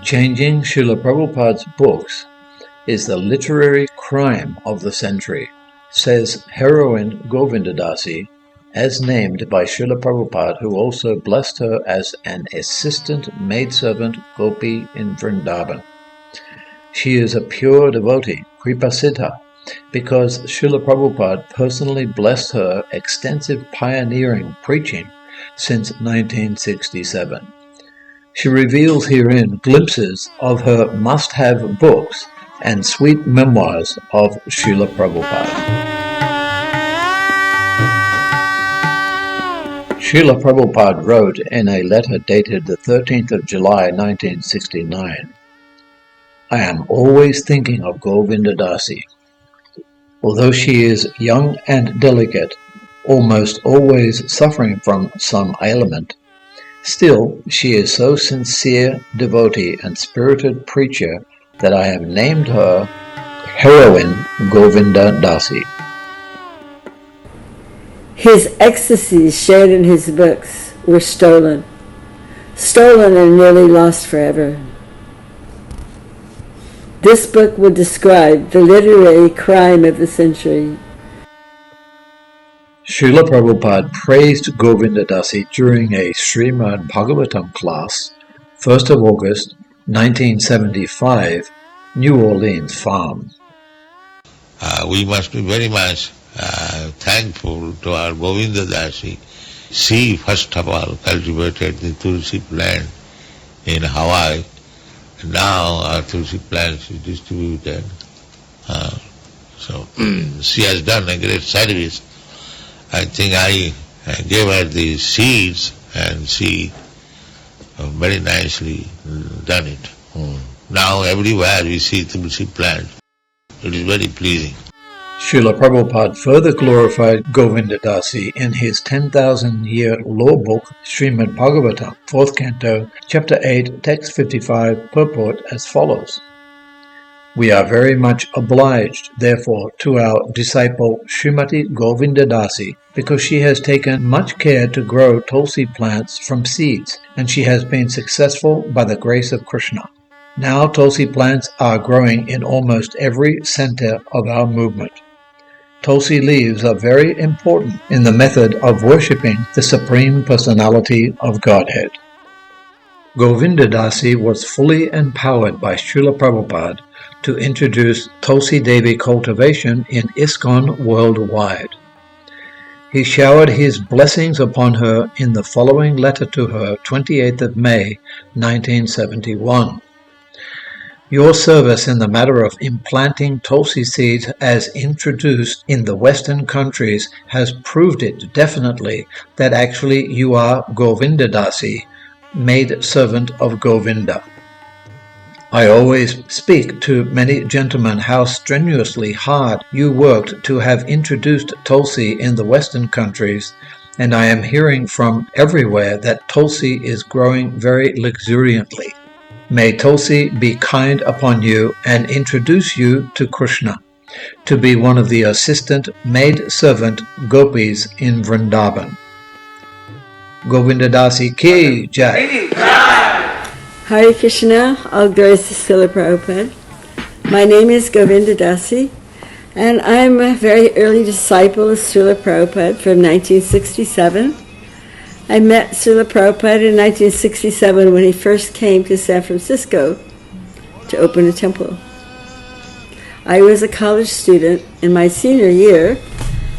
Changing Srila Prabhupada's books is the literary crime of the century, says Heroine Govinda Dasi, as named by Srila Prabhupada, who also blessed her as an assistant maidservant Gopi in Vrindavan. She is a pure devotee, Kripasiddha, because Srila Prabhupada personally blessed her extensive pioneering preaching since 1967. She reveals herein glimpses of her must-have books and sweet memoirs of Srila Prabhupada. Srila Prabhupada wrote in a letter dated the 13th of July 1969, "I am always thinking of Govinda Dasi. Although she is young and delicate, almost always suffering from some ailment, still she is so sincere devotee and spirited preacher that I have named her Heroine Govinda Dasi." His ecstasies shared in his books were stolen and nearly lost forever. This book would describe the literary crime of the century. Srila Prabhupada praised Govinda Dasi during a Srimad Bhagavatam class, 1st of August 1975, New Orleans Farm. We must be very much thankful to our Govinda Dasi. She, first of all, cultivated the Tulasi plant in Hawaii. Now our Tulasi plant is distributed. So she has done a great service. I think I gave her the seeds and she very nicely done it. Now everywhere we see Tulasi plant. It is very pleasing. Srila Prabhupada further glorified Govinda Dasi in his 10,000-year law book, Srimad Bhagavatam, 4th Canto, Chapter 8, Text 55, purport as follows. "We are very much obliged, therefore, to our disciple Srimati Govinda Dasi, because she has taken much care to grow tulsi plants from seeds, and she has been successful by the grace of Krishna. Now tulsi plants are growing in almost every center of our movement. Tulsi leaves are very important in the method of worshipping the Supreme Personality of Godhead." Govinda Dasi was fully empowered by Srila Prabhupada to introduce Tulasi Devi cultivation in ISKCON worldwide. He showered his blessings upon her in the following letter to her, 28th of May, 1971. "Your service in the matter of implanting Tulsi seeds as introduced in the Western countries has proved it definitely that actually you are Govinda Dasi, maid servant of Govinda. I always speak to many gentlemen how strenuously hard you worked to have introduced Tulsi in the Western countries, and I am hearing from everywhere that Tulsi is growing very luxuriantly. May Tulsi be kind upon you and introduce you to Krishna, to be one of the assistant maid-servant gopis in Vrindavan. Govinda Dasi ki jai. Hare Krishna, all glories to Srila Prabhupada. My name is Govinda Dasi, and I'm a very early disciple of Srila Prabhupada from 1967. I met Srila Prabhupada in 1967 when he first came to San Francisco to open a temple. I was a college student in my senior year.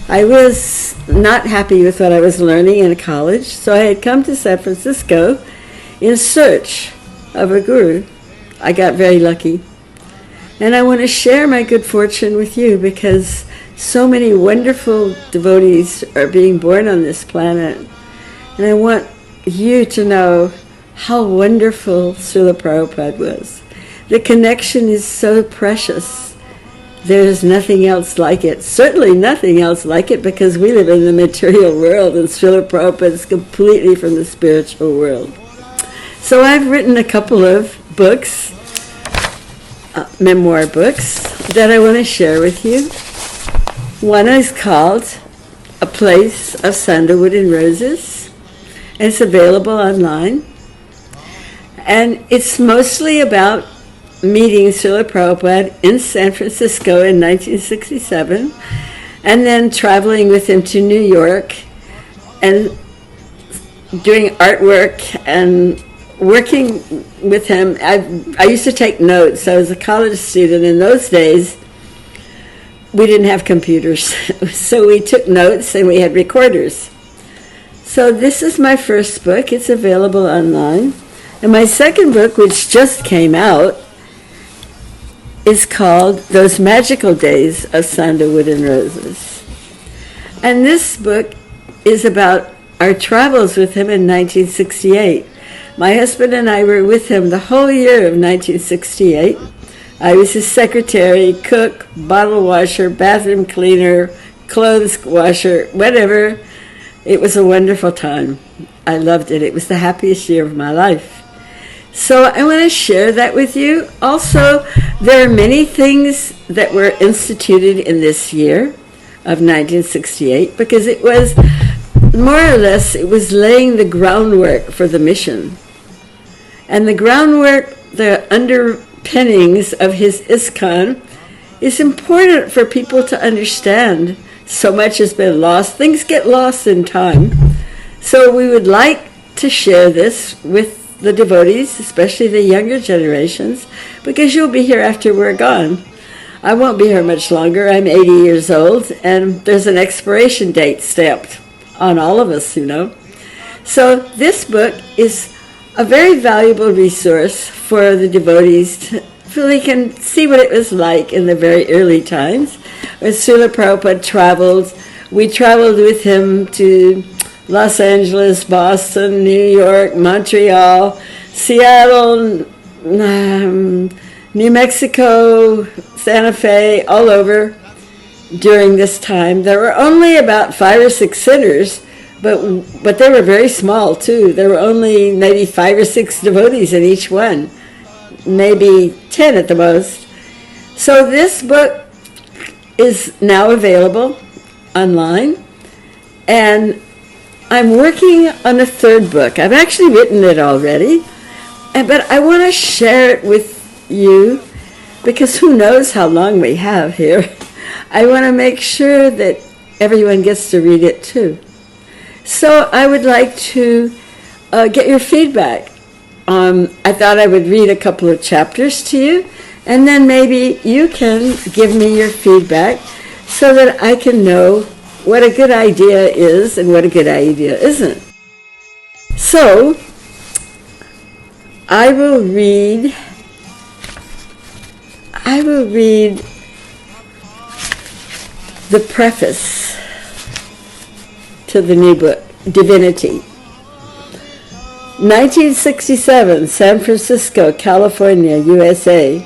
I was not happy with what I was learning in college, so I had come to San Francisco in search of a guru. I got very lucky. And I want to share my good fortune with you because so many wonderful devotees are being born on this planet. And I want you to know how wonderful Srila Prabhupada was. The connection is so precious. There's nothing else like it. Certainly nothing else like it because we live in the material world and Srila Prabhupada is completely from the spiritual world. So I've written a couple of books, memoir books, that I want to share with you. One is called A Place of Sandalwood and Roses. It's available online. And it's mostly about meeting Srila Prabhupada in San Francisco in 1967, and then traveling with him to New York and doing artwork and working with him. I used to take notes. I was a college student. In those days, we didn't have computers, so we took notes and we had recorders. So this is my first book. It's available online. And my second book, which just came out, is called Those Magical Days of Sandalwood and Roses. And this book is about our travels with him in 1968. My husband and I were with him the whole year of 1968. I was his secretary, cook, bottle washer, bathroom cleaner, clothes washer, whatever. It was a wonderful time. I loved it. It was the happiest year of my life. So I want to share that with you. Also, there are many things that were instituted in this year of 1968, because it was more or less, it was laying the groundwork for the mission. And the groundwork, the underpinnings of his ISKCON is important for people to understand. So much has been lost. Things get lost in time. So we would like to share this with the devotees, especially the younger generations, because you'll be here after we're gone. I won't be here much longer. I'm 80 years old, and there's an expiration date stamped on all of us, you know. So this book is a very valuable resource for the devotees so they can see what it was like in the very early times when Srila Prabhupada traveled. We traveled with him to Los Angeles, Boston, New York, Montreal, Seattle, New Mexico, Santa Fe, all over during this time. There were only about 5 or 6 centers, but they were very small too. There were only maybe 5 or 6 devotees in each one, maybe 10 at the most. So this book is now available online, and I'm working on a third book. I've actually written it already, but I want to share it with you because who knows how long we have here. I want to make sure that everyone gets to read it too. So I would like to get your feedback. I thought I would read a couple of chapters to you, and then maybe you can give me your feedback so that I can know what a good idea is and what a good idea isn't. So, I will read the preface to the new book, Divinity. 1967, San Francisco, California, USA.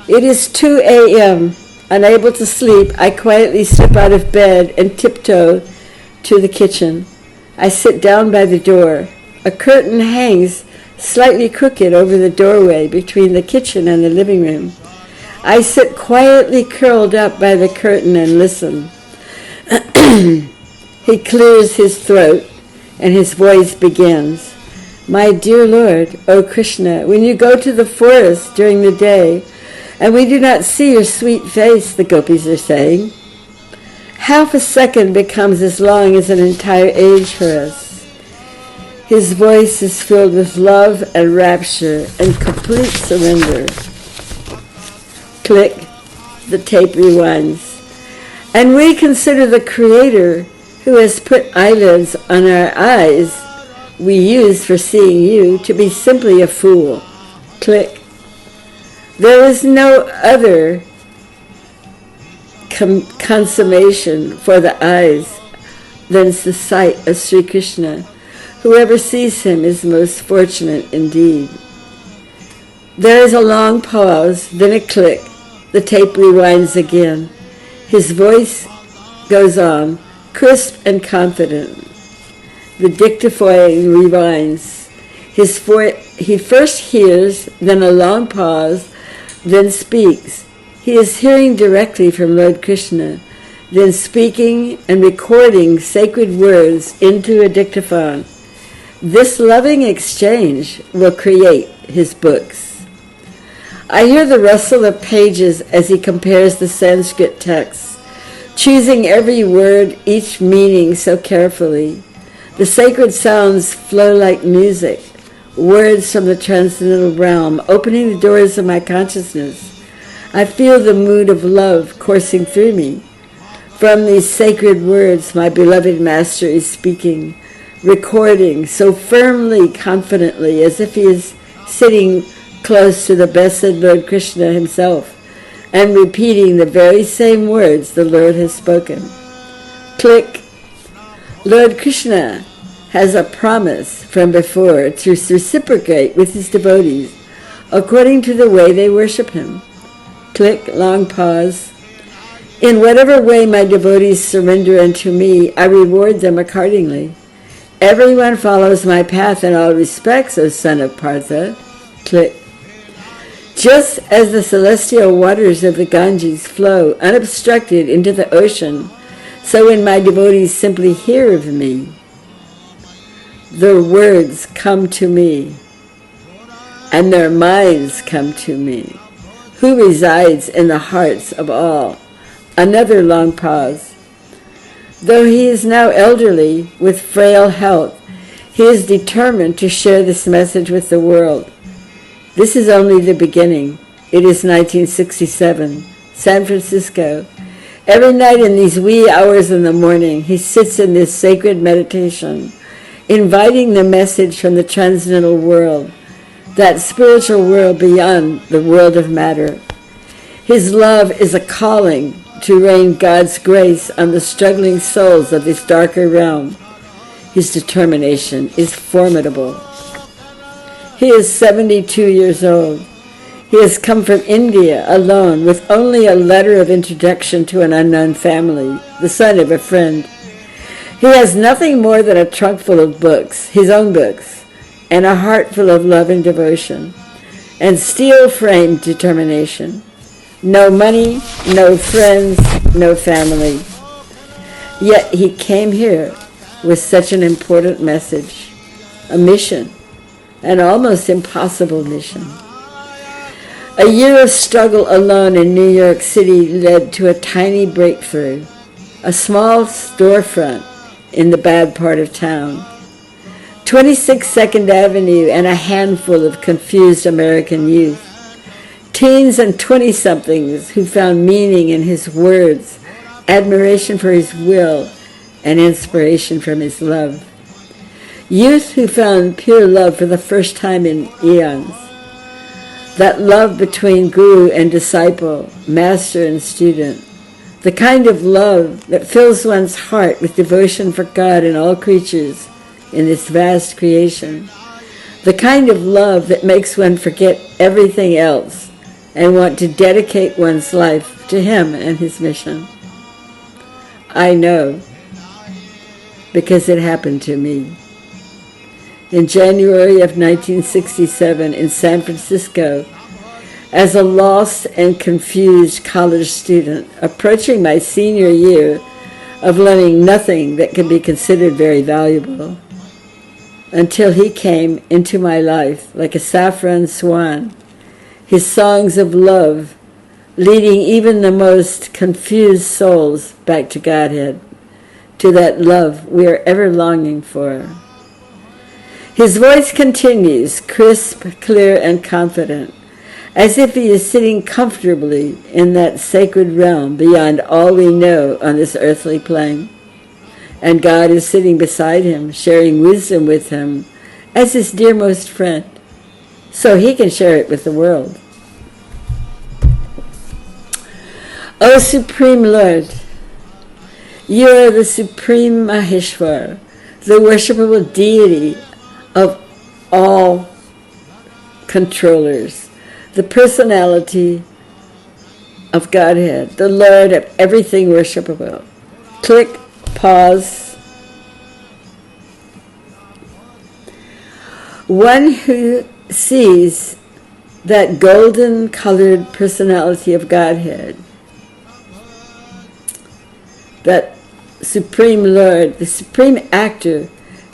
It is 2 a.m. Unable to sleep, I quietly slip out of bed and tiptoe to the kitchen. I sit down by the door. A curtain hangs slightly crooked over the doorway between the kitchen and the living room. I sit quietly curled up by the curtain and listen. He clears his throat and his voice begins. My dear Lord, O Krishna, when you go to the forest during the day, and we do not see your sweet face, the gopis are saying, half a second becomes as long as an entire age for us. His voice is filled with love and rapture and complete surrender. Click, the tape rewinds. And we consider the Creator who has put eyelids on our eyes we use for seeing you to be simply a fool. Click. There is no other consummation for the eyes than the sight of Sri Krishna. Whoever sees him is most fortunate indeed. There is a long pause, then a click. The tape rewinds again. His voice goes on, crisp and confident. The dictaphone rewinds. He first hears, then a long pause, then speaks. He is hearing directly from Lord Krishna, then speaking and recording sacred words into a dictaphone. This loving exchange will create his books. I hear the rustle of pages as he compares the Sanskrit texts, choosing every word, each meaning so carefully. The sacred sounds flow like music, words from the transcendental realm, opening the doors of my consciousness. I feel the mood of love coursing through me. From these sacred words, my beloved Master is speaking, recording so firmly, confidently, as if he is sitting close to the blessed Lord Krishna himself, and repeating the very same words the Lord has spoken. Click. Lord Krishna has a promise from before to reciprocate with his devotees according to the way they worship him. Click, long pause. In whatever way my devotees surrender unto me, I reward them accordingly. Everyone follows my path in all respects, O son of Partha. Click. Just as the celestial waters of the Ganges flow unobstructed into the ocean, so when my devotees simply hear of me, their words come to me, and their minds come to me, who resides in the hearts of all. Another long pause. Though he is now elderly, with frail health, he is determined to share this message with the world. This is only the beginning. It is 1967, San Francisco. Every night in these wee hours in the morning, he sits in this sacred meditation, inviting the message from the transcendental world, that spiritual world beyond the world of matter. His love is a calling to rain God's grace on the struggling souls of this darker realm. His determination is formidable. He is 72 years old. He has come from India alone with only a letter of introduction to an unknown family, the son of a friend. He has nothing more than a trunk full of books, his own books, and a heart full of love and devotion, and steel-framed determination. No money, no friends, no family. Yet he came here with such an important message, a mission, an almost impossible mission. A year of struggle alone in New York City led to a tiny breakthrough, a small storefront in the bad part of town. 26 Second Avenue and a handful of confused American youth. Teens and 20-somethings who found meaning in his words, admiration for his will, and inspiration from his love. Youth who found pure love for the first time in eons. That love between guru and disciple, master and student. The kind of love that fills one's heart with devotion for God and all creatures in this vast creation. The kind of love that makes one forget everything else and want to dedicate one's life to him and his mission. I know, because it happened to me. In January of 1967 in San Francisco, as a lost and confused college student approaching my senior year of learning nothing that could be considered very valuable, until he came into my life like a saffron swan, his songs of love leading even the most confused souls back to Godhead, to that love we are ever longing for. His voice continues, crisp, clear, and confident, as if he is sitting comfortably in that sacred realm beyond all we know on this earthly plane. And God is sitting beside him, sharing wisdom with him as his dearmost friend, so he can share it with the world. O Supreme Lord, you are the Supreme Maheshwar, the worshipable deity of all controllers, the personality of Godhead, the Lord of everything worshipable. Click, pause. One who sees that golden-colored personality of Godhead, that Supreme Lord, the Supreme Actor,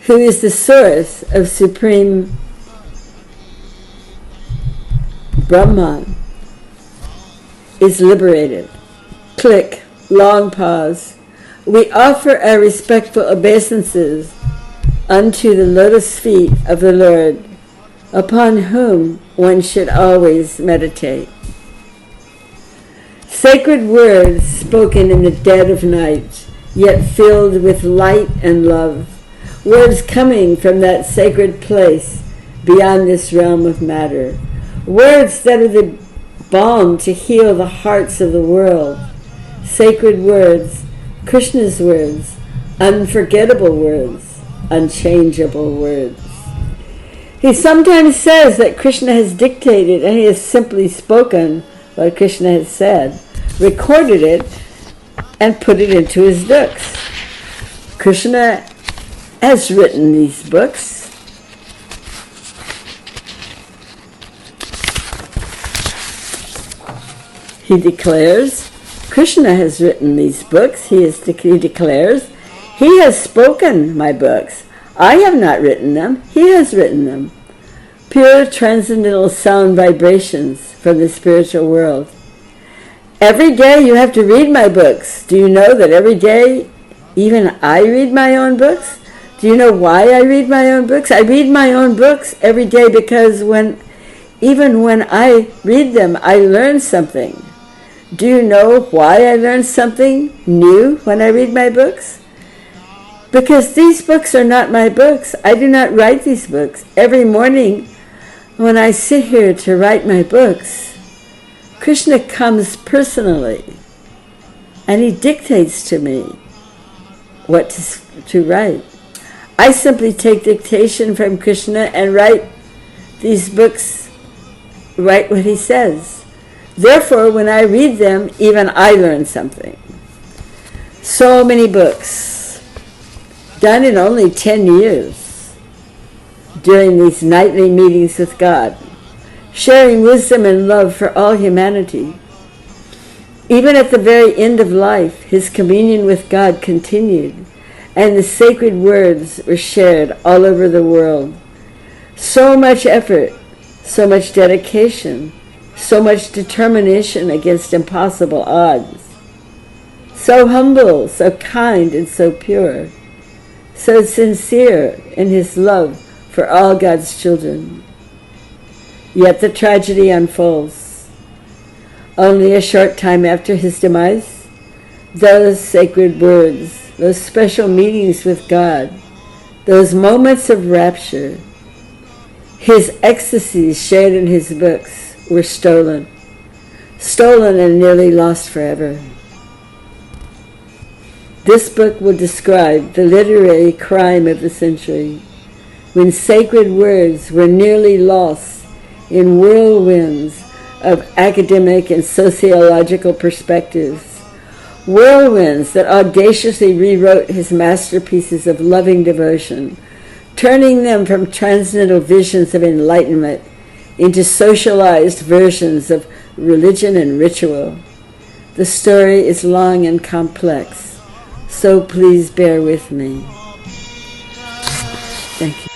who is the source of supreme Brahman is liberated. Click, long pause. We offer our respectful obeisances unto the lotus feet of the Lord, upon whom one should always meditate. Sacred words spoken in the dead of night, yet filled with light and love. Words coming from that sacred place beyond this realm of matter. Words that are the balm to heal the hearts of the world. Sacred words, Krishna's words, unforgettable words, unchangeable words. He sometimes says that Krishna has dictated and he has simply spoken what Krishna has said, recorded it, and put it into his books. Krishna has written these books. He declares, Krishna has written these books. He declares, he has spoken my books. I have not written them. He has written them. Pure transcendental sound vibrations from the spiritual world. Every day you have to read my books. Do you know that every day even I read my own books? Do you know why I read my own books? I read my own books every day because even when I read them, I learn something. Do you know why I learn something new when I read my books? Because these books are not my books. I do not write these books. Every morning when I sit here to write my books, Krishna comes personally and he dictates to me what to write. I simply take dictation from Krishna and write these books, write what he says. Therefore, when I read them, even I learn something. So many books, done in only 10 years, during these nightly meetings with God, sharing wisdom and love for all humanity. Even at the very end of life, his communion with God continued, and the sacred words were shared all over the world. So much effort, so much dedication, so much determination against impossible odds. So humble, so kind, and so pure. So sincere in his love for all God's children. Yet the tragedy unfolds. Only a short time after his demise, those sacred words, those special meetings with God, those moments of rapture, his ecstasies shared in his books were stolen and nearly lost forever. This book will describe the literary crime of the century, when sacred words were nearly lost in whirlwinds of academic and sociological perspectives, whirlwinds that audaciously rewrote his masterpieces of loving devotion, turning them from transcendental visions of enlightenment into socialized versions of religion and ritual. The story is long and complex, so please bear with me. Thank you.